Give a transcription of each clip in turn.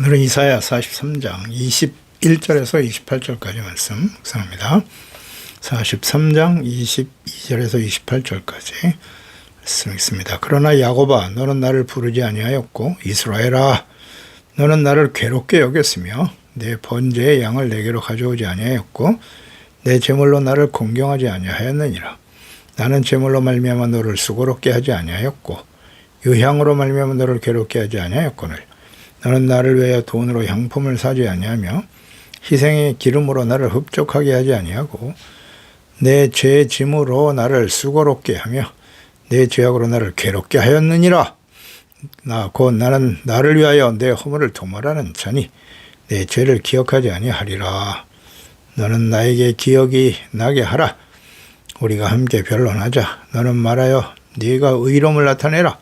오늘은 이사야 43장 21절에서 28절까지 말씀 묵상합니다. 43장 22절에서 28절까지 말씀 있습니다. 그러나 야곱아 너는 나를 부르지 아니하였고 이스라엘아 너는 나를 괴롭게 여겼으며 내 번제의 양을 내게로 가져오지 아니하였고 내 제물로 나를 공경하지 아니하였느니라. 나는 제물로 말미암아 너를 수고롭게 하지 아니하였고 유향으로 말미암아 너를 괴롭게 하지 아니하였거늘 너는 나를 위하여 돈으로 향품을 사지 아니하며 희생의 기름으로 나를 흡족하게 하지 아니하고 내 죄 짐으로 나를 수고롭게 하며 내 죄악으로 나를 괴롭게 하였느니라. 나는 나를 위하여 내 허물을 도말하는 자니 내 죄를 기억하지 아니하리라. 너는 나에게 기억이 나게 하라. 우리가 함께 변론하자. 너는 말하여 네가 의로움을 나타내라.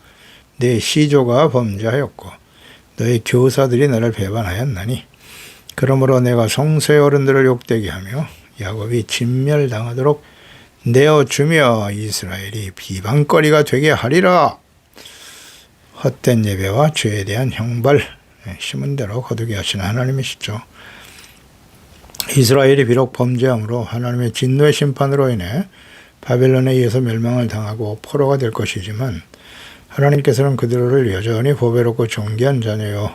내 시조가 범죄하였고 너의 교사들이 나를 배반하였나니 그러므로 내가 성소의 어른들을 욕되게 하며 야곱이 진멸당하도록 내어주며 이스라엘이 비방거리가 되게 하리라. 헛된 예배와 죄에 대한 형벌 심은 대로 거두게 하시는 하나님이시죠. 이스라엘이 비록 범죄함으로 하나님의 진노의 심판으로 인해 바벨론에 의해서 멸망을 당하고 포로가 될 것이지만 하나님께서는 그들을 여전히 보배롭고 존귀한 자녀요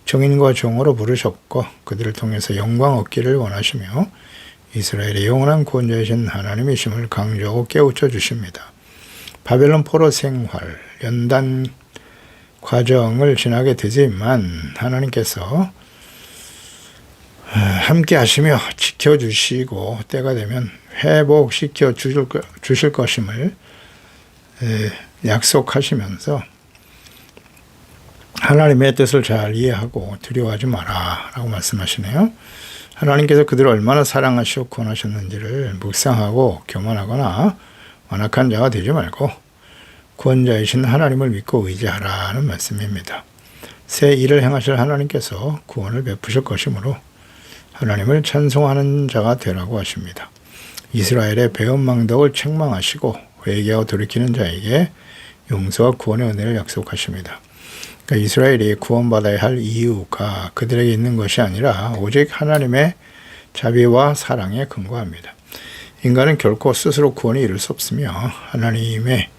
정인과 종으로 부르셨고 그들을 통해서 영광 얻기를 원하시며 이스라엘의 영원한 구원자이신 하나님이심을 강조하고 깨우쳐 주십니다. 바벨론 포로 생활 연단 과정을 지나게 되지만 하나님께서 함께 하시며 지켜주시고 때가 되면 회복시켜 주실 것임을 약속하시면서 하나님의 뜻을 잘 이해하고 두려워하지 마라 라고 말씀하시네요. 하나님께서 그들을 얼마나 사랑하시고 구원하셨는지를 묵상하고 교만하거나 완악한 자가 되지 말고 구원자이신 하나님을 믿고 의지하라는 말씀입니다. 새 일을 행하실 하나님께서 구원을 베푸실 것이므로 하나님을 찬송하는 자가 되라고 하십니다. 이스라엘의 배은망덕을 책망하시고 회개하고 돌이키는 자에게 용서와 구원의 은혜를 약속하십니다. 그러니까 이스라엘이 구원받아야 할 이유가 그들에게 있는 것이 아니라 오직 하나님의 자비와 사랑에 근거합니다. 인간은 결코 스스로 구원에 이를 수 없으며 하나님의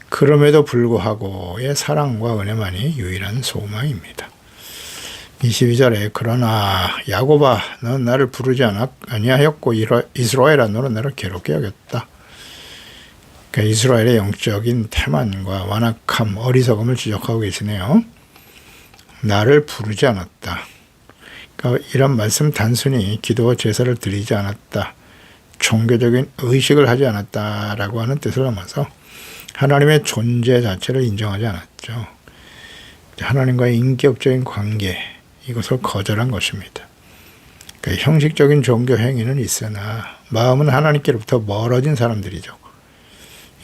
그럼에도 불구하고의 사랑과 은혜만이 유일한 소망입니다. 22절에 그러나 야곱아 너는 나를 부르지 아니하였고 이스라엘아 너는 나를 괴롭게 여겼다. 그러니까 이스라엘의 영적인 태만과 완악함, 어리석음을 지적하고 계시네요. 나를 부르지 않았다. 그러니까 이런 말씀 단순히 기도와 제사를 드리지 않았다. 종교적인 의식을 하지 않았다라고 하는 뜻을 넘어서 하나님의 존재 자체를 인정하지 않았죠. 하나님과의 인격적인 관계, 이것을 거절한 것입니다. 그러니까 형식적인 종교 행위는 있으나 마음은 하나님께로부터 멀어진 사람들이죠.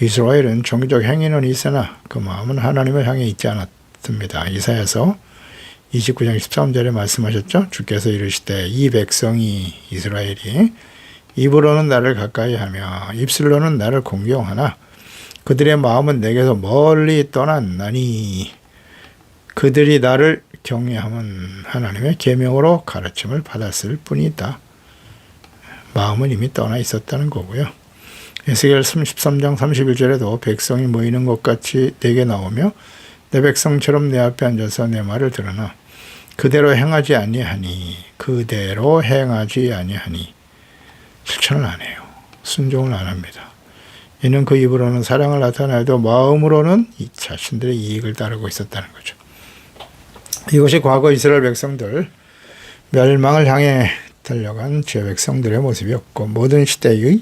이스라엘은 종교적 행위는 있으나 그 마음은 하나님을 향해 있지 않았습니다. 이사야서 29장 13절에 말씀하셨죠. 주께서 이르시되 이 백성이 이스라엘이 입으로는 나를 가까이 하며 입술로는 나를 공경하나 그들의 마음은 내게서 멀리 떠났나니 그들이 나를 경외함은 하나님의 계명으로 가르침을 받았을 뿐이다. 마음은 이미 떠나 있었다는 거고요. 에스겔 33장 31절에도 백성이 모이는 것 같이 내게 나오며 내 백성처럼 내 앞에 앉아서 내 말을 들으나 그대로 행하지 아니하니 실천을 안 해요. 순종을 안 합니다. 이는 그 입으로는 사랑을 나타내도 마음으로는 이 자신들의 이익을 따르고 있었다는 거죠. 이것이 과거 이스라엘 백성들 멸망을 향해 달려간 죄 백성들의 모습이었고 모든 시대의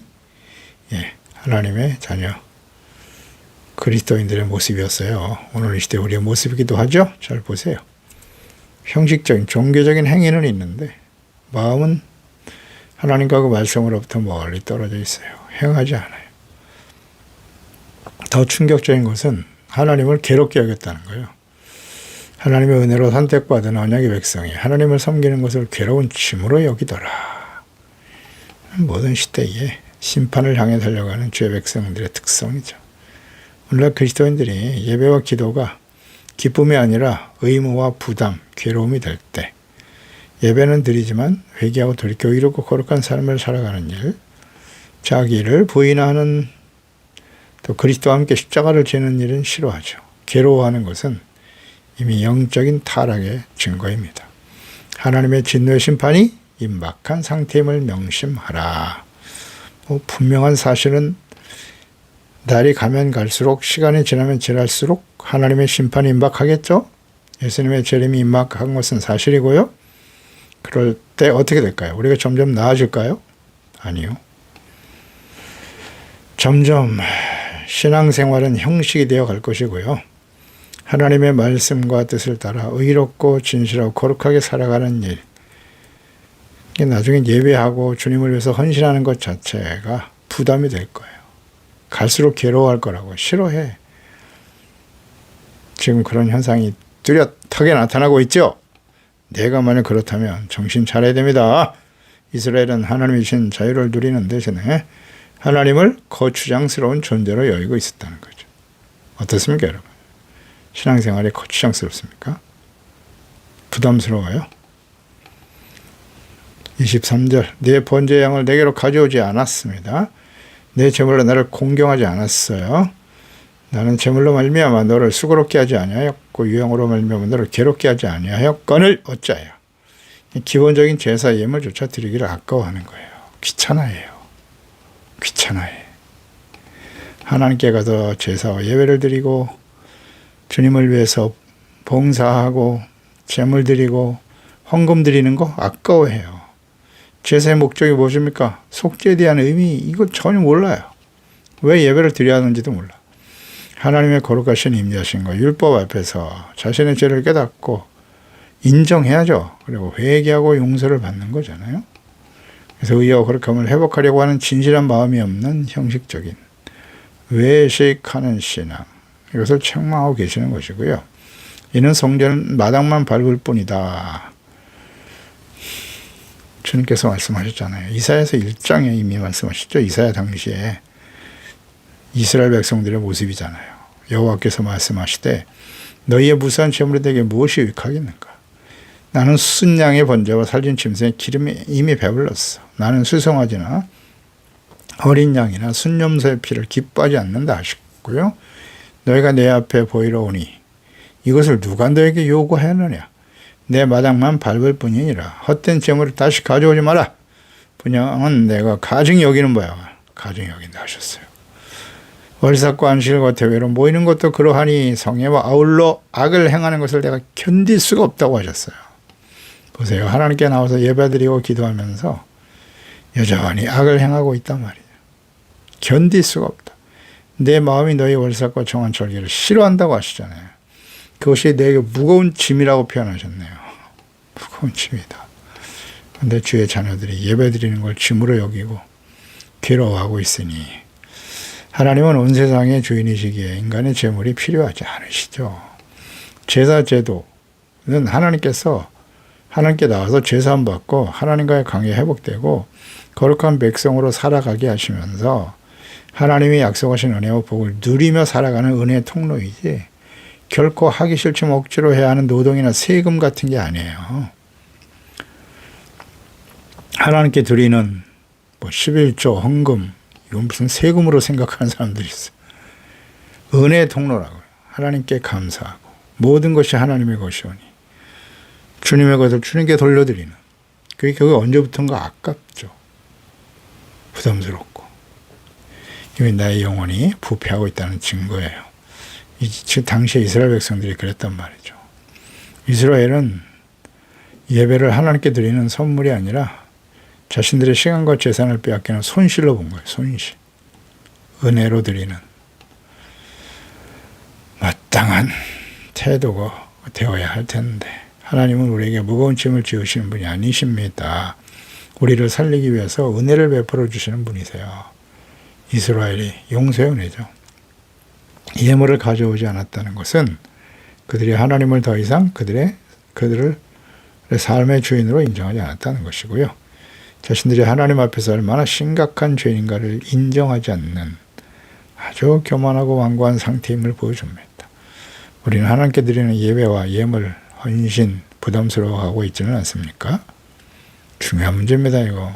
하나님의 자녀 그리스도인들의 모습이었어요. 오늘 이 시대 우리의 모습이기도 하죠. 잘 보세요. 형식적인 종교적인 행위는 있는데 마음은 하나님과 그 말씀으로부터 멀리 떨어져 있어요. 행하지 않아요. 더 충격적인 것은 하나님을 괴롭게 여겼다는 거예요. 하나님의 은혜로 선택받은 언약의 백성이 하나님을 섬기는 것을 괴로운 짐으로 여기더라. 모든 시대에 심판을 향해 달려가는 죄 백성들의 특성이죠. 오늘날 그리스도인들이 예배와 기도가 기쁨이 아니라 의무와 부담, 괴로움이 될 때 예배는 드리지만 회개하고 돌이켜 이루고 거룩한 삶을 살아가는 일, 자기를 부인하는 또 그리스도와 함께 십자가를 지는 일은 싫어하죠. 괴로워하는 것은 이미 영적인 타락의 증거입니다. 하나님의 진노의 심판이 임박한 상태임을 명심하라. 분명한 사실은 날이 가면 갈수록 시간이 지나면 지날수록 하나님의 심판이 임박하겠죠. 예수님의 재림이 임박한 것은 사실이고요. 그럴 때 어떻게 될까요? 우리가 점점 나아질까요? 아니요. 점점 신앙생활은 형식이 되어 갈 것이고요. 하나님의 말씀과 뜻을 따라 의롭고 진실하고 거룩하게 살아가는 일, 나중에 예배하고 주님을 위해서 헌신하는 것 자체가 부담이 될 거예요. 갈수록 괴로워할 거라고. 싫어해. 지금 그런 현상이 뚜렷하게 나타나고 있죠. 내가 만약 그렇다면 정신 차려야 됩니다. 이스라엘은 하나님이 주신 자유를 누리는 대신에 하나님을 거추장스러운 존재로 여기고 있었다는 거죠. 어떻습니까, 여러분? 신앙생활이 거추장스럽습니까? 부담스러워요? 23절, 내 번제의 양을 내게로 가져오지 않았습니다. 내 제물로 나를 공경하지 않았어요. 나는 제물로 말미암아 너를 수고롭게 하지 아니하였고 유형으로 말미암아 너를 괴롭게 하지 아니하였거늘 어찌하여. 기본적인 제사 예물조차 드리기를 아까워하는 거예요. 귀찮아해요. 귀찮아해. 하나님께 가서 제사와 예배를 드리고 주님을 위해서 봉사하고 제물 드리고 헌금 드리는 거 아까워해요. 제사의 목적이 무엇입니까? 속죄에 대한 의미, 이거 전혀 몰라요. 왜 예배를 드려야 하는지도 몰라. 하나님의 거룩하신 임재하신 거 율법 앞에서 자신의 죄를 깨닫고 인정해야죠. 그리고 회개하고 용서를 받는 거잖아요. 그래서 의와 거룩함을 회복하려고 하는 진실한 마음이 없는 형식적인 외식하는 신앙, 이것을 책망하고 계시는 것이고요. 이는 성전 마당만 밟을 뿐이다. 주님께서 말씀하셨잖아요. 이사야서 1장에 이미 말씀하셨죠. 이사야 당시에 이스라엘 백성들의 모습이잖아요. 여호와께서 말씀하시되 너희의 무수한 제물에 내게 무엇이 유익하겠는가? 나는 순양의 번제와 살진 짐승의 기름이 이미 배불렀어. 나는 수송아지나 어린 양이나 순염소의 피를 기뻐하지 않는다 하셨고요. 너희가 내 앞에 보이러 오니 이것을 누가 너에게 요구하였느냐? 내 마당만 밟을 뿐이니라. 헛된 제물을 다시 가져오지 마라. 분양은 내가 가증히 여기는 바야. 가증히 여긴다 하셨어요. 월삭과 안식일과 대회로 모이는 것도 그러하니 성회와 아울러 악을 행하는 것을 내가 견딜 수가 없다고 하셨어요. 보세요. 하나님께 나와서 예배드리고 기도하면서 여전히 악을 행하고 있단 말이에요. 견딜 수가 없다. 내 마음이 너희 월삭과 정한 절기를 싫어한다고 하시잖아요. 그것이 내게 무거운 짐이라고 표현하셨네요. 무거운 짐이다. 그런데 주의 자녀들이 예배드리는 걸 짐으로 여기고 괴로워하고 있으니 하나님은 온 세상의 주인이시기에 인간의 제물이 필요하지 않으시죠. 제사 제도는 하나님께서 하나님께 나와서 제사함 받고 하나님과의 관계 회복되고 거룩한 백성으로 살아가게 하시면서 하나님이 약속하신 은혜와 복을 누리며 살아가는 은혜의 통로이지 결코 하기 싫지만 억지로 해야 하는 노동이나 세금 같은 게 아니에요. 하나님께 드리는 11조 헌금, 이건 무슨 세금으로 생각하는 사람들이 있어요. 은혜의 통로라고요. 하나님께 감사하고 모든 것이 하나님의 것이오니 주님의 것을 주님께 돌려드리는, 그게 언제부턴가 아깝죠. 부담스럽고 이미 나의 영혼이 부패하고 있다는 증거예요. 당시에 이스라엘 백성들이 그랬단 말이죠. 이스라엘은 예배를 하나님께 드리는 선물이 아니라 자신들의 시간과 재산을 빼앗기는 손실로 본 거예요. 손실. 은혜로 드리는 마땅한 태도가 되어야 할 텐데 하나님은 우리에게 무거운 짐을 지으시는 분이 아니십니다. 우리를 살리기 위해서 은혜를 베풀어 주시는 분이세요. 이스라엘이 용서의 은혜죠. 예물을 가져오지 않았다는 것은 그들이 하나님을 더 이상 그들의 삶의 주인으로 인정하지 않았다는 것이고요. 자신들이 하나님 앞에서 얼마나 심각한 죄인가를 인정하지 않는 아주 교만하고 완고한 상태임을 보여줍니다. 우리는 하나님께 드리는 예배와 예물, 헌신, 부담스러워하고 있지는 않습니까? 중요한 문제입니다, 이거.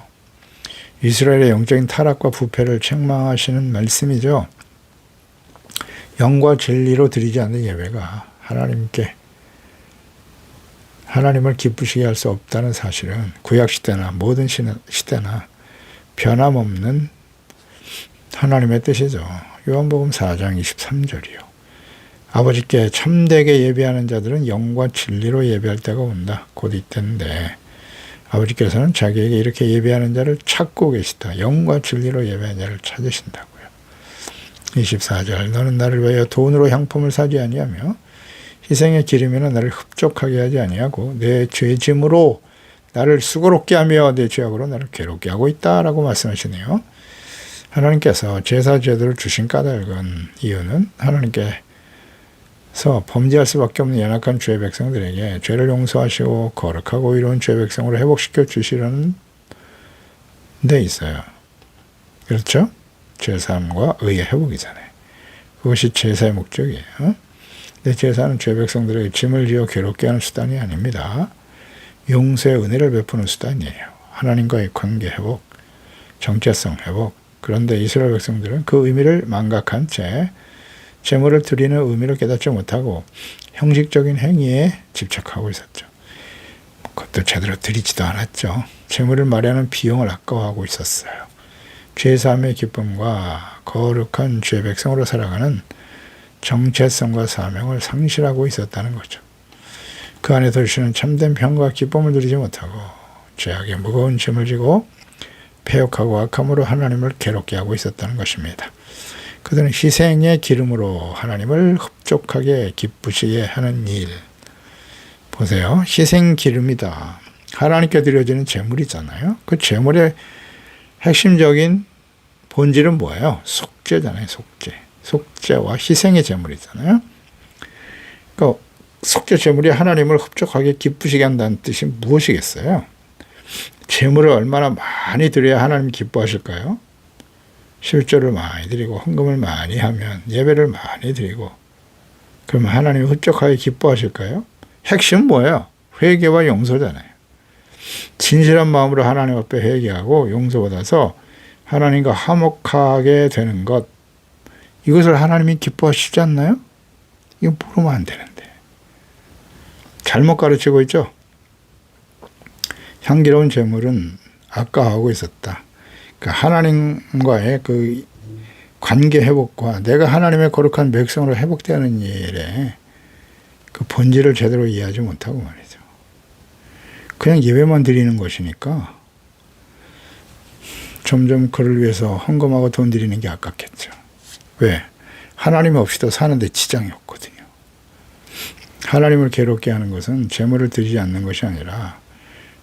이스라엘의 영적인 타락과 부패를 책망하시는 말씀이죠. 영과 진리로 드리지 않는 예배가 하나님을 기쁘시게 할 수 없다는 사실은 구약시대나 모든 시대나 변함없는 하나님의 뜻이죠. 요한복음 4장 23절이요. 아버지께 참되게 예배하는 자들은 영과 진리로 예배할 때가 온다. 곧 이때인데 아버지께서는 자기에게 이렇게 예배하는 자를 찾고 계시다. 영과 진리로 예배하는 자를 찾으신다고요. 24절 너는 나를 위하여 돈으로 향품을 사지 아니하며 희생의 기름에는 나를 흡족하게 하지 아니하고 내 죄짐으로 나를 수고롭게 하며 내 죄악으로 나를 괴롭게 하고 있다라고 말씀하시네요. 하나님께서 제사 제도를 주신 까닭은 이유는 하나님께서 범죄할 수밖에 없는 연약한 죄 백성들에게 죄를 용서하시고 거룩하고 이로운 죄 백성으로 회복시켜 주시려는 데 있어요. 그렇죠? 죄사함과 의의 회복이잖아요. 그것이 제사의 목적이에요. 근데 제사는 죄 백성들에게 짐을 지어 괴롭게 하는 수단이 아닙니다. 용서의 은혜를 베푸는 수단이에요. 하나님과의 관계 회복, 정체성 회복. 그런데 이스라엘 백성들은 그 의미를 망각한 채 제물을 드리는 의미를 깨닫지 못하고 형식적인 행위에 집착하고 있었죠. 그것도 제대로 드리지도 않았죠. 제물을 마련하는 비용을 아까워하고 있었어요. 죄사함의 기쁨과 거룩한 죄 백성으로 살아가는 정체성과 사명을 상실하고 있었다는 거죠. 그 안에서 주시는 참된 평과 기쁨을 누리지 못하고 죄악의 무거운 짐을 지고 패역하고 악함으로 하나님을 괴롭게 하고 있었다는 것입니다. 그들은 희생의 기름으로 하나님을 흡족하게 기쁘시게 하는 일. 보세요. 희생 기름이다. 하나님께 드려지는 제물이잖아요. 그 제물의 핵심적인 본질은 뭐예요? 속죄잖아요. 속죄와 희생의 제물이잖아요. 그러니까 속죄 제물이 하나님을 흡족하게 기쁘시게 한다는 뜻이 무엇이겠어요? 제물을 얼마나 많이 드려야 하나님이 기뻐하실까요? 실조를 많이 드리고 헌금을 많이 하면 예배를 많이 드리고 그러면 하나님이 흡족하게 기뻐하실까요? 핵심은 뭐예요? 회개와 용서잖아요. 진실한 마음으로 하나님 앞에 회개하고 용서받아서 하나님과 화목하게 되는 것, 이것을 하나님이 기뻐하시지 않나요? 이거 물으면 안 되는데. 잘못 가르치고 있죠? 향기로운 제물은 아까워하고 있었다. 그러니까 하나님과의 그 관계 회복과 내가 하나님의 거룩한 백성으로 회복되는 일에 그 본질을 제대로 이해하지 못하고 말이죠. 그냥 예배만 드리는 것이니까 점점 그를 위해서 헌금하고 돈 드리는 게 아깝겠죠. 왜? 하나님 없이도 사는데 지장이 없거든요. 하나님을 괴롭게 하는 것은 제물을 드리지 않는 것이 아니라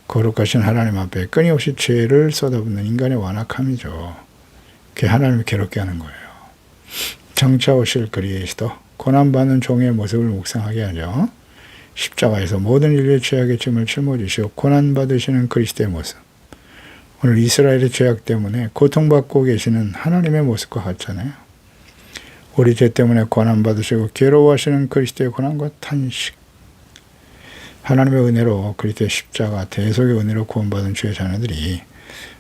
거룩하신 하나님 앞에 끊임없이 죄를 쏟아붓는 인간의 완악함이죠. 그게 하나님을 괴롭게 하는 거예요. 장차 오실 그리스도, 고난받는 종의 모습을 묵상하게 하죠. 십자가에서 모든 인류의 죄악의 짐을 짊어지시고 고난받으시는 그리스도의 모습. 오늘 이스라엘의 죄악 때문에 고통받고 계시는 하나님의 모습과 같잖아요. 우리 죄 때문에 고난받으시고 괴로워하시는 그리스도의 고난과 탄식. 하나님의 은혜로 그리스도의 십자가 대속의 은혜로 구원받은 주의 자녀들이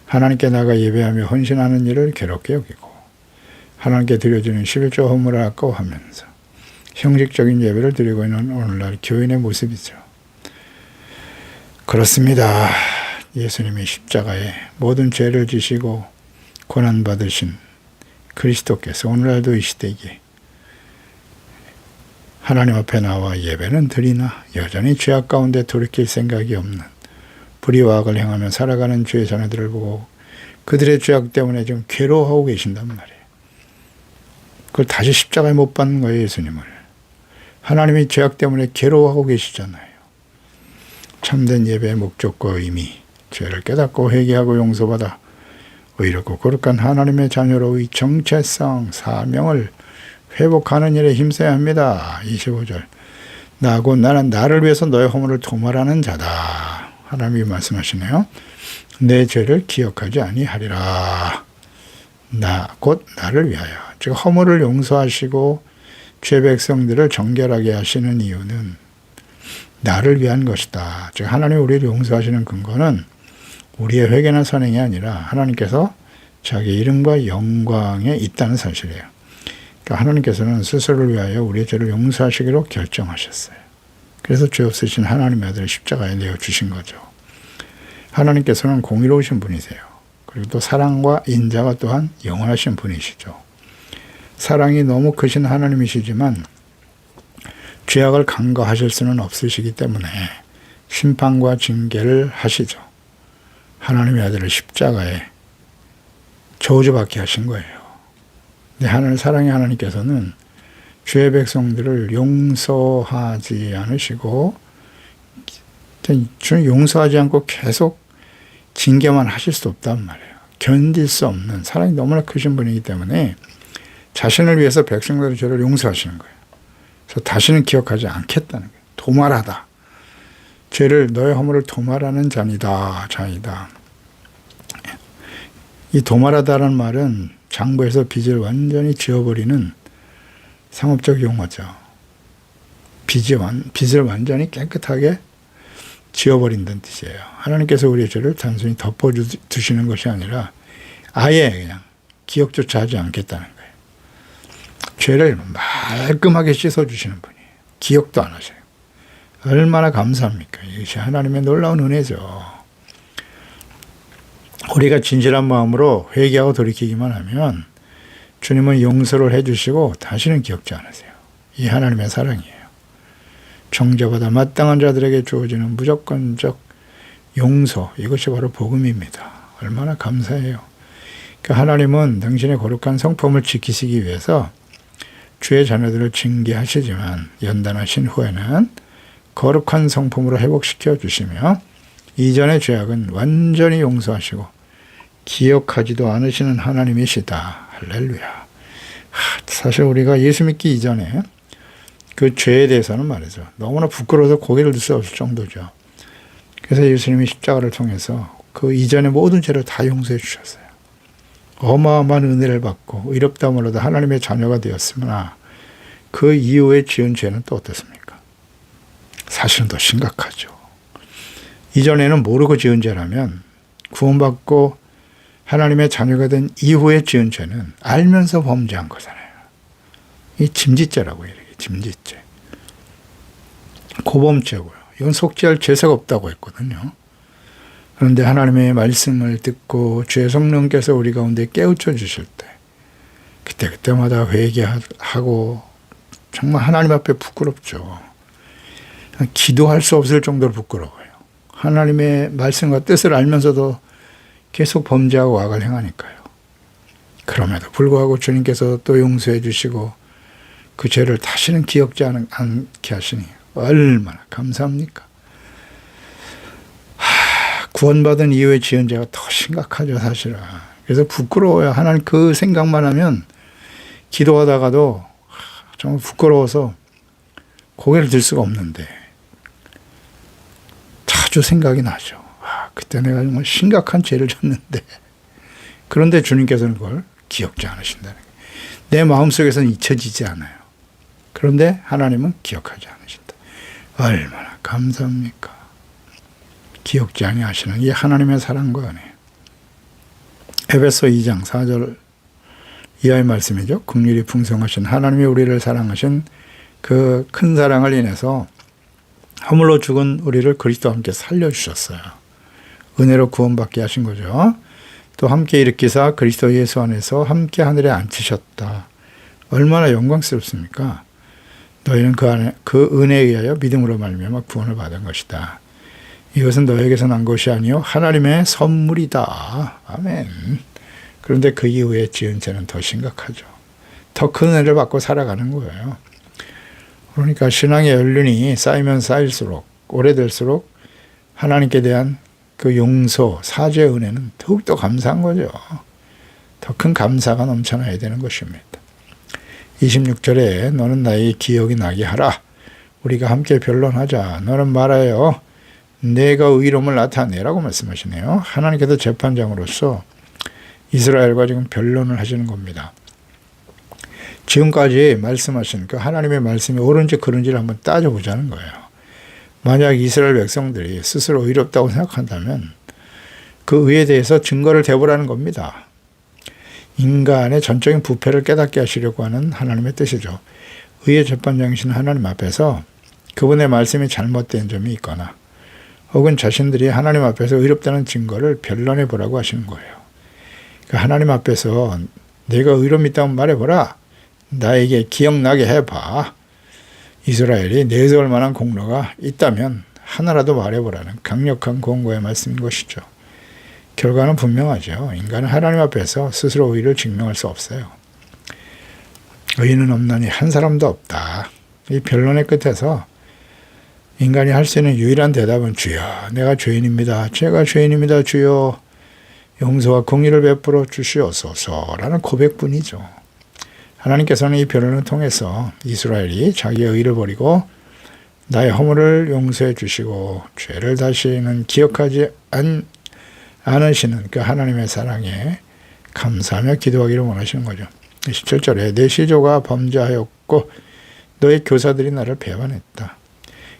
하나님께 나가 예배하며 헌신하는 일을 괴롭게 여기고 하나님께 드려지는 11조 헌물을 아까워하면서 형식적인 예배를 드리고 있는 오늘날 교인의 모습이죠. 그렇습니다. 예수님이 십자가에 모든 죄를 지시고 고난받으신 그리스도께서 오늘날도 이 시대에 하나님 앞에 나와 예배는 드리나 여전히 죄악 가운데 돌이킬 생각이 없는 불의와 악을 행하며 살아가는 주의 자녀들을 보고 그들의 죄악 때문에 좀 괴로워하고 계신단 말이에요. 그걸 다시 십자가에 못 박는 거예요, 예수님을. 하나님이 죄악 때문에 괴로워하고 계시잖아요. 참된 예배의 목적과 의미, 죄를 깨닫고 회개하고 용서받아 의롭고 거룩한 하나님의 자녀로의 정체성, 사명을 회복하는 일에 힘써야 합니다. 25절. 나고 나는 나를 위해서 너의 허물을 도말하는 자다. 하나님이 말씀하시네요. 내 죄를 기억하지 아니하리라. 곧 나를 위하여. 즉 허물을 용서하시고 죄 백성들을 정결하게 하시는 이유는 나를 위한 것이다. 즉 하나님이 우리를 용서하시는 근거는 우리의 회개나 선행이 아니라 하나님께서 자기 이름과 영광에 있다는 사실이에요. 그러니까 하나님께서는 스스로를 위하여 우리의 죄를 용서하시기로 결정하셨어요. 그래서 죄 없으신 하나님의 아들을 십자가에 내어주신 거죠. 하나님께서는 공의로우신 분이세요. 그리고 또 사랑과 인자가 또한 영원하신 분이시죠. 사랑이 너무 크신 하나님이시지만 죄악을 간과하실 수는 없으시기 때문에 심판과 징계를 하시죠. 하나님의 아들을 십자가에 저주받게 하신 거예요. 근데 하늘 사랑의 하나님께서는 주의 백성들을 용서하지 않으시고 주는 용서하지 않고 계속 징계만 하실 수 없단 말이에요. 견딜 수 없는 사랑이 너무나 크신 분이기 때문에 자신을 위해서 백성들의 죄를 용서하시는 거예요. 그래서 다시는 기억하지 않겠다는 거예요. 도말하다. 죄를 너의 허물을 도말하는 자니다. 이 도말하다라는 말은 장부에서 빚을 완전히 지워버리는 상업적 용어죠. 빚을 완전히 깨끗하게 지워버린다는 뜻이에요. 하나님께서 우리의 죄를 단순히 덮어두시는 것이 아니라 아예 그냥 기억조차 하지 않겠다는 거예요. 죄를 말끔하게 씻어주시는 분이에요. 기억도 안 하셔요. 얼마나 감사합니까? 이것이 하나님의 놀라운 은혜죠. 우리가 진실한 마음으로 회개하고 돌이키기만 하면 주님은 용서를 해주시고 다시는 기억지 않으세요. 이 하나님의 사랑이에요. 정죄받아 마땅한 자들에게 주어지는 무조건적 용서, 이것이 바로 복음입니다. 얼마나 감사해요. 그러니까 하나님은 당신의 거룩한 성품을 지키시기 위해서 주의 자녀들을 징계하시지만 연단하신 후에는 거룩한 성품으로 회복시켜 주시며 이전의 죄악은 완전히 용서하시고 기억하지도 않으시는 하나님이시다. 할렐루야. 사실 우리가 예수 믿기 이전에 그 죄에 대해서는 말이죠. 너무나 부끄러워서 고개를 들 수 없을 정도죠. 그래서 예수님이 십자가를 통해서 그 이전의 모든 죄를 다 용서해 주셨어요. 어마어마한 은혜를 받고 의롭다함으로도 하나님의 자녀가 되었으나 그 이후에 지은 죄는 또 어떻습니까? 사실은 더 심각하죠. 이전에는 모르고 지은 죄라면 구원받고 하나님의 자녀가 된 이후에 지은 죄는 알면서 범죄한 거잖아요. 이 짐짓죄라고 해요. 짐짓죄. 고범죄고요. 이건 속죄할 죄가 없다고 했거든요. 그런데 하나님의 말씀을 듣고 주의 성령께서 우리 가운데 깨우쳐 주실 때 그때마다 회개하고 정말 하나님 앞에 부끄럽죠. 기도할 수 없을 정도로 부끄러워요. 하나님의 말씀과 뜻을 알면서도 계속 범죄하고 악을 행하니까요. 그럼에도 불구하고 주님께서 또 용서해 주시고 그 죄를 다시는 기억지 않게 하시니 얼마나 감사합니까? 구원받은 이후에 지은 죄가 더 심각하죠, 사실은. 그래서 부끄러워요. 하나님 그 생각만 하면 기도하다가도 정말 부끄러워서 고개를 들 수가 없는데 자주 생각이 나죠. 그때 내가 정말 심각한 죄를 졌는데 그런데 주님께서는 그걸 기억지 않으신다는 거예요. 내 마음속에서는 잊혀지지 않아요. 그런데 하나님은 기억하지 않으신다. 얼마나 감사합니까? 기억지 아니하시는 이 하나님의 사랑과 은혜. 에베소 2장 4절 이하의 말씀이죠. 긍휼이 풍성하신 하나님이 우리를 사랑하신 그 큰 사랑을 인해서 허물로 죽은 우리를 그리스도와 함께 살려주셨어요. 은혜로 구원받게 하신 거죠. 또 함께 일으키사 그리스도 예수 안에서 함께 하늘에 앉히셨다. 얼마나 영광스럽습니까? 너희는 그 은혜에 의하여 믿음으로 말미암아 구원을 받은 것이다. 이것은 너에게서 난 것이 아니요 하나님의 선물이다. 아멘. 그런데 그 이후에 지은 죄는 더 심각하죠. 더 큰 은혜를 받고 살아가는 거예요. 그러니까 신앙의 연륜이 쌓이면 쌓일수록 오래될수록 하나님께 대한 그 용서, 사죄의 은혜는 더욱더 감사한 거죠. 더 큰 감사가 넘쳐나야 되는 것입니다. 26절에 너는 나의 기억이 나게 하라. 우리가 함께 변론하자. 너는 말하여 내가 의로움을 나타내라고 말씀하시네요. 하나님께서 재판장으로서 이스라엘과 지금 변론을 하시는 겁니다. 지금까지 말씀하신 그 하나님의 말씀이 옳은지 그른지를 한번 따져보자는 거예요. 만약 이스라엘 백성들이 스스로 의롭다고 생각한다면 그 의에 대해서 증거를 대보라는 겁니다. 인간의 전적인 부패를 깨닫게 하시려고 하는 하나님의 뜻이죠. 의의 재판장이신 하나님 앞에서 그분의 말씀이 잘못된 점이 있거나 혹은 자신들이 하나님 앞에서 의롭다는 증거를 변론해 보라고 하시는 거예요. 그러니까 하나님 앞에서 내가 의롭 있다면 말해보라. 나에게 기억나게 해봐. 이스라엘이 내세울 만한 공로가 있다면 하나라도 말해보라는 강력한 권고의 말씀인 것이죠. 결과는 분명하죠. 인간은 하나님 앞에서 스스로 의를 증명할 수 없어요. 의인은 없나니 한 사람도 없다. 이 변론의 끝에서 인간이 할 수 있는 유일한 대답은 주여 내가 죄인입니다. 제가 죄인입니다. 주여 용서와 공의를 베풀어 주시옵소서라는 고백뿐이죠. 하나님께서는 이 변론을 통해서 이스라엘이 자기의 의를 버리고 나의 허물을 용서해 주시고 죄를 다시는 기억하지 않으시는 그 하나님의 사랑에 감사하며 기도하기를 원하시는 거죠. 17절에 내 시조가 범죄하였고 너의 교사들이 나를 배반했다.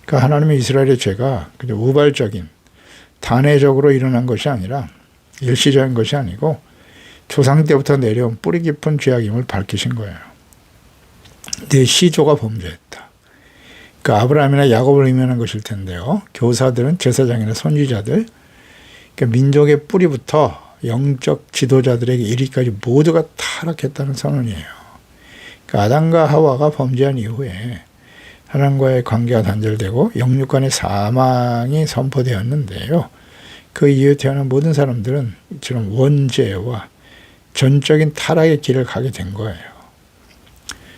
그러니까 하나님의 이스라엘의 죄가 그저 우발적인 단회적으로 일어난 것이 아니라 일시적인 것이 아니고 조상 때부터 내려온 뿌리 깊은 죄악임을 밝히신 거예요. 내 시조가 범죄했다. 그러니까 아브라함이나 야곱을 의미하는 것일 텐데요. 교사들은 제사장이나 선지자들, 그러니까 민족의 뿌리부터 영적 지도자들에게 이르기까지 모두가 타락했다는 선언이에요. 그러니까 아담과 하와가 범죄한 이후에 하나님과의 관계가 단절되고 영육 간의 사망이 선포되었는데요. 그 이후에 태어난 모든 사람들은 이처럼 원죄와 전적인 타락의 길을 가게 된 거예요.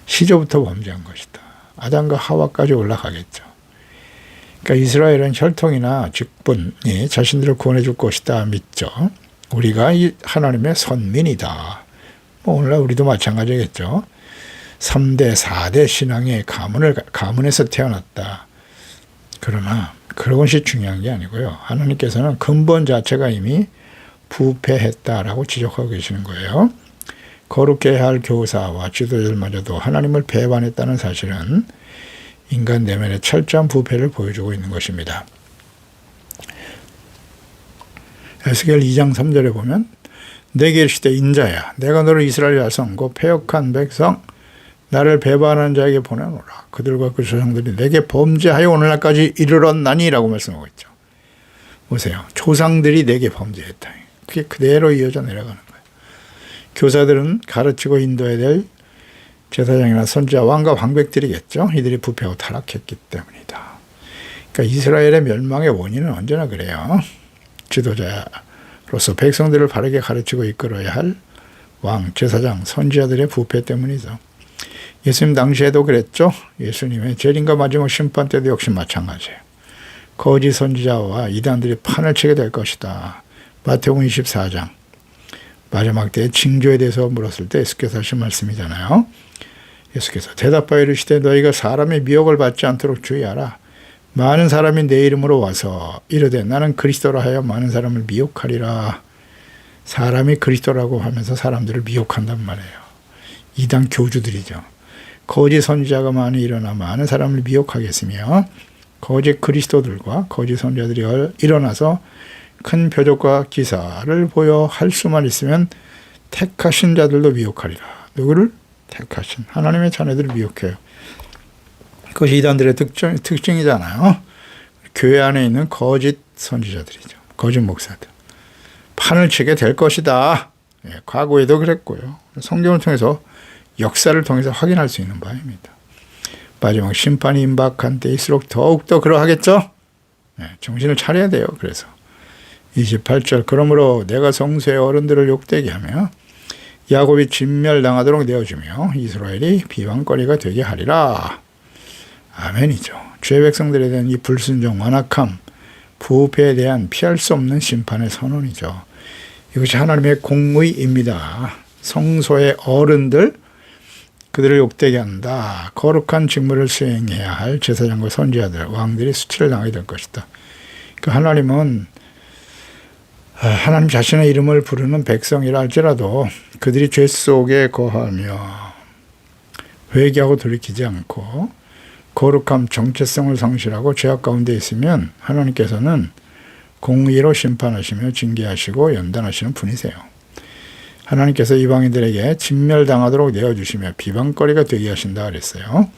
시조부터 범죄한 것이다. 아담과 하와까지 올라가겠죠. 그러니까 이스라엘은 혈통이나 직분이 자신들을 구원해 줄 것이다 믿죠. 우리가 이 하나님의 선민이다. 오늘날 우리도 마찬가지겠죠. 3대, 4대 신앙의 가문에서 태어났다. 그러나 그런 것이 중요한 게 아니고요. 하나님께서는 근본 자체가 이미 부패했다라고 지적하고 계시는 거예요. 거룩해야 할 교사와 지도자들마저도 하나님을 배반했다는 사실은 인간 내면의 철저한 부패를 보여주고 있는 것입니다. 에스겔 2장 3절에 보면 내게 이르시되 인자야 내가 너를 이스라엘 자손 곧 패역한 백성 나를 배반하는 자에게 보내노라. 그들과 그 조상들이 내게 범죄하여 오늘날까지 이르렀나니라고 말씀하고 있죠. 보세요. 조상들이 내게 범죄했다. 그게 그대로 이어져 내려가는 거예요. 교사들은 가르치고 인도해야 될 제사장이나 선지자 왕과 황백들이겠죠. 이들이 부패하고 타락했기 때문이다. 그러니까 이스라엘의 멸망의 원인은 언제나 그래요. 지도자로서 백성들을 바르게 가르치고 이끌어야 할 왕, 제사장, 선지자들의 부패 때문이죠. 예수님 당시에도 그랬죠. 예수님의 재림과 마지막 심판 때도 역시 마찬가지예요. 거짓 선지자와 이단들이 판을 치게 될 것이다. 마태복음 24장 마지막 때의 징조에 대해서 물었을 때 예수께서 하신 말씀이잖아요. 예수께서 대답하여 이르시되 너희가 사람의 미혹을 받지 않도록 주의하라. 많은 사람이 내 이름으로 와서 이르되 나는 그리스도라 하여 많은 사람을 미혹하리라. 사람이 그리스도라고 하면서 사람들을 미혹한단 말이에요. 이단 교주들이죠. 거짓 선지자가 많이 일어나 많은 사람을 미혹하겠으며 거짓 그리스도들과 거짓 선지자들이 일어나서 큰 표적과 기사를 보여 할 수만 있으면 택하신 자들도 미혹하리라. 누구를? 택하신 하나님의 자녀들을 미혹해요. 그것이 이단들의 특징이잖아요. 교회 안에 있는 거짓 선지자들이죠. 거짓 목사들. 판을 치게 될 것이다. 과거에도 그랬고요. 성경을 통해서 역사를 통해서 확인할 수 있는 바입니다. 마지막 심판이 임박한 때일수록 더욱더 그러하겠죠? 정신을 차려야 돼요. 그래서 28절 그러므로 내가 성소의 어른들을 욕되게 하며 야곱이 진멸당하도록 내어주며 이스라엘이 비방거리가 되게 하리라. 아멘이죠. 죄 백성들에 대한 이 불순종, 완악함, 부패에 대한 피할 수 없는 심판의 선언이죠. 이것이 하나님의 공의입니다. 성소의 어른들, 그들을 욕되게 한다. 거룩한 직무를 수행해야 할 제사장과 선지자들, 왕들이 수치를 당하게 될 것이다. 그러니까 하나님은 하나님 자신의 이름을 부르는 백성이라 할지라도 그들이 죄 속에 거하며 회개하고 돌이키지 않고 거룩함, 정체성을 상실하고 죄악 가운데 있으면 하나님께서는 공의로 심판하시며 징계하시고 연단하시는 분이세요. 하나님께서 이방인들에게 진멸당하도록 내어주시며 비방거리가 되게 하신다 그랬어요.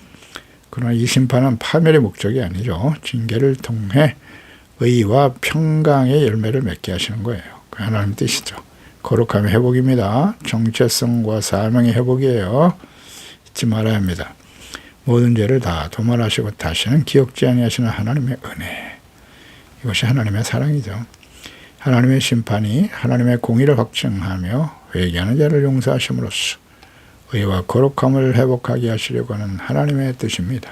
그러나 이 심판은 파멸의 목적이 아니죠. 징계를 통해 의와 평강의 열매를 맺게 하시는 거예요. 그 하나님 뜻이죠. 거룩함의 회복입니다. 정체성과 사명의 회복이에요. 잊지 말아야 합니다. 모든 죄를 다 도말하시고 다시는 기억지 아니하시는 하나님의 은혜. 이것이 하나님의 사랑이죠. 하나님의 심판이 하나님의 공의를 확증하며 회개하는 자를 용서하심으로써 의와 거룩함을 회복하게 하시려고 하는 하나님의 뜻입니다.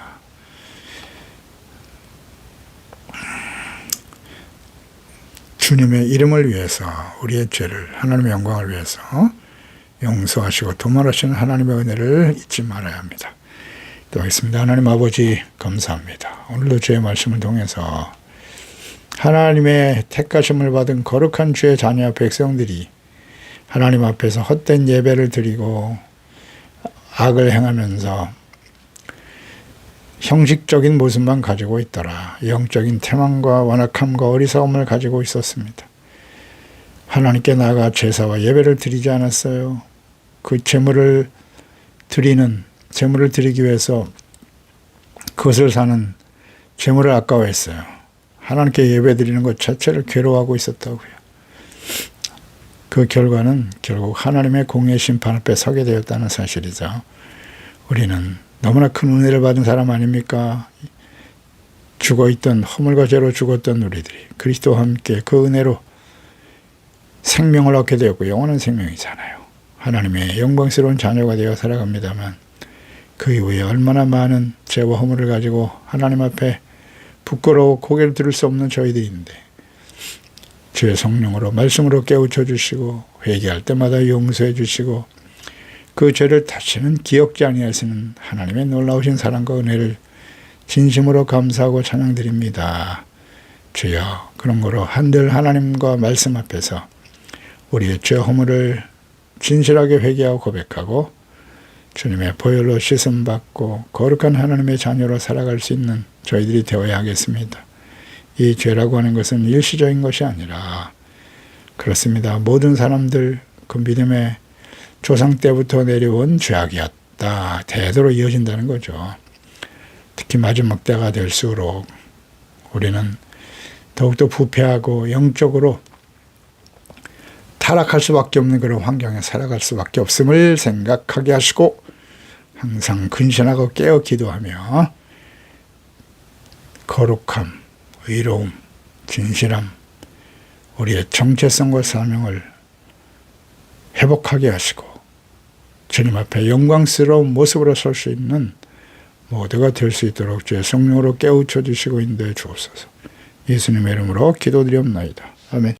주님의 이름을 위해서 우리의 죄를 하나님의 영광을 위해서 용서하시고 도말하시는 하나님의 은혜를 잊지 말아야 합니다. 또 하겠습니다. 하나님 아버지 감사합니다. 오늘도 주의 말씀을 통해서 하나님의 택하심을 받은 거룩한 주의 자녀 백성들이 하나님 앞에서 헛된 예배를 드리고 악을 행하면서 형식적인 모습만 가지고 있더라. 영적인 태만과 완악함과 어리석음을 가지고 있었습니다. 하나님께 나아가 제사와 예배를 드리지 않았어요. 그 제물을 드리기 위해서 그것을 사는 제물을 아까워했어요. 하나님께 예배 드리는 것 자체를 괴로워하고 있었다고요. 그 결과는 결국 하나님의 공의 심판 앞에 서게 되었다는 사실이죠. 우리는 너무나 큰 은혜를 받은 사람 아닙니까? 죽어있던 허물과 죄로 죽었던 우리들이 그리스도와 함께 그 은혜로 생명을 얻게 되었고 영원한 생명이잖아요. 하나님의 영광스러운 자녀가 되어 살아갑니다만 그 이후에 얼마나 많은 죄와 허물을 가지고 하나님 앞에 부끄러워 고개를 들을 수 없는 저희들인데 주의 성령으로 말씀으로 깨우쳐 주시고 회개할 때마다 용서해 주시고 그 죄를 다시는 기억지 아니하시는 하나님의 놀라우신 사랑과 은혜를 진심으로 감사하고 찬양드립니다. 주여 그런 거로 한들 하나님과 말씀 앞에서 우리의 죄 허물을 진실하게 회개하고 고백하고 주님의 보혈로 씻음받고 거룩한 하나님의 자녀로 살아갈 수 있는 저희들이 되어야 하겠습니다. 이 죄라고 하는 것은 일시적인 것이 아니라 그렇습니다. 모든 사람들 그 믿음의 조상 때부터 내려온 죄악이었다. 대대로 이어진다는 거죠. 특히 마지막 때가 될수록 우리는 더욱더 부패하고 영적으로 타락할 수밖에 없는 그런 환경에 살아갈 수밖에 없음을 생각하게 하시고 항상 근신하고 깨어 기도하며 거룩함, 의로움, 진실함, 우리의 정체성과 사명을 회복하게 하시고 주님 앞에 영광스러운 모습으로 설 수 있는 모두가 될 수 있도록 주의 성령으로 깨우쳐 주시고 인도해 주옵소서. 예수님의 이름으로 기도드리옵나이다. 아멘.